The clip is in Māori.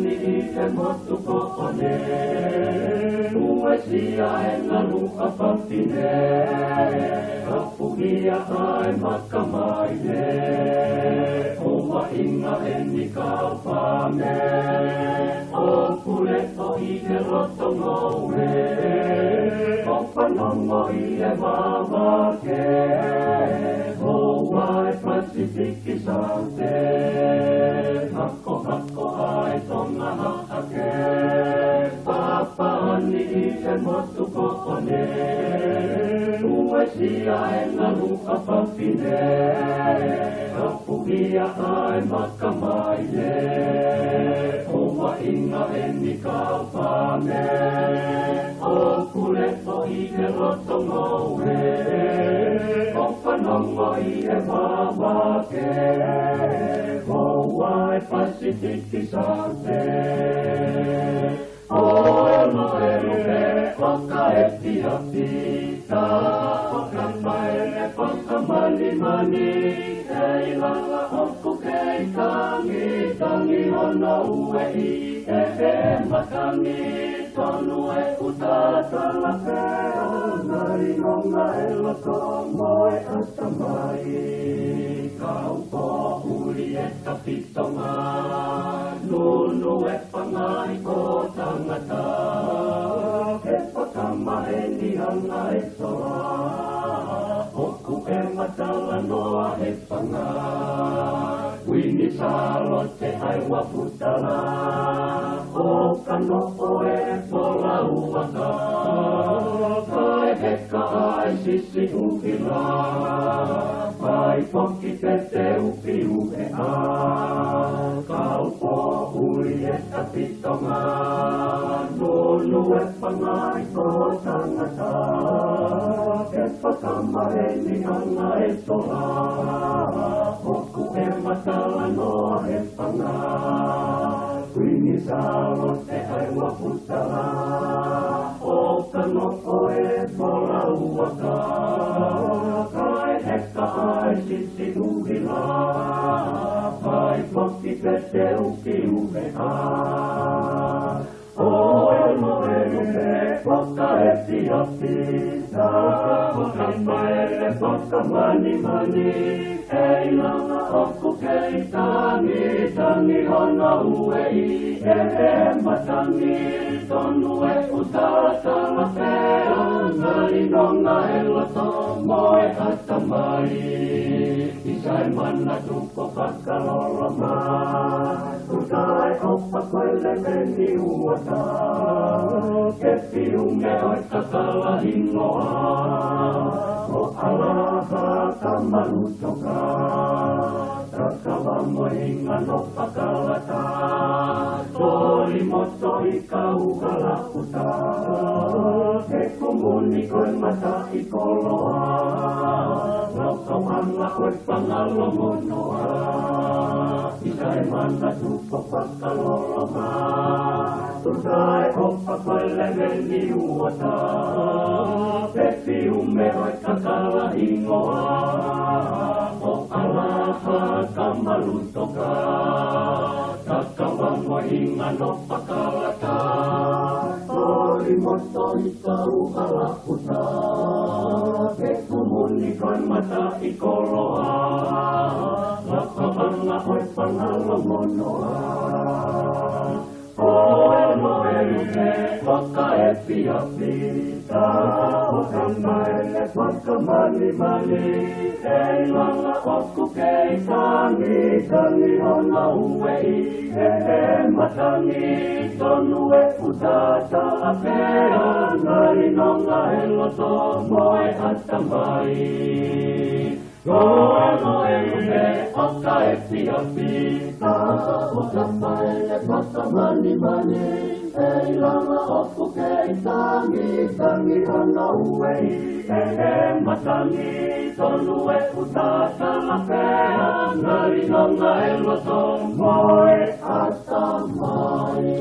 ni e motu kokone Ue sia e nganu a papine Kapuhia ai makamaine O inga e ni kaupane O pule o i e roto ngoe O panongo i e mamake O wai Pasifiki sante Hako hako ai tonga haake Papa ani e motu kokone Ue sia e nganu a papine Kapuhia ai makamaine O inga e ni kaupane O pule o i e roto ngoe O panongo i e mamake O wai Pasifiki sante O elo me waka e piapi Ta waka maele waka mani mani E ilanga oku kei tangi ona ue i e matangi Tonu e utata la pea Nari nonga e loto moe atamai Kaupo uli e tapitonga Nunu e pangai ko tangata E pakama e ni hanga e soa Oku e matala noa e panga Wini salo te ai waputala O kanoko e pola uwaka Kai heka ai sisi uhila Kai poki te upi uhe a Kaupo uli e tapitonga Nunu e pangai ko tangata E pakama e ni hanga e soa Oku e matala noa e panga Kuini salo te ai waputala O kanoko e pola uwaka Kai heka ai sisi uhila Kai poki te uki uhe a O elo me waka e piapi Ta waka maele waka mani mani E ilanga oku kei tangi ona ue i e matangi Tonu e utata la pea Nari nonga e loto moe atamai Isai mana tuko kakaloloma Utai oppa koele meni uota Kepi unge oi kakala hingoa O alaha kamalutoka Takawa moinga no pakalata Tori moto i kauhala puta He kumuni koe mata i koloa Loko hanga koe pangalo monoa Isai mana tupo pakaloloma Tudai oppa koe meni uota Pepi ume oi kakala ingoa O alaha kamalutoka Takawa moinga no pakalata Tori moto i kauhala puta He kumuni koe mata i koloa Laka anga oi pangalo monoa O elo me waka e piapi Ta waka maele waka mani mani E ilanga oku kei tangi ona ue i e matangi Tonu e utata a pea Nari nonga e loto moe atamai O elo me waka e piapi Ta waka maele waka mani mani E ilanga oku kei tangi ona ue i e matangi Tonu e utata la pea Nari nonga e loto moe atamai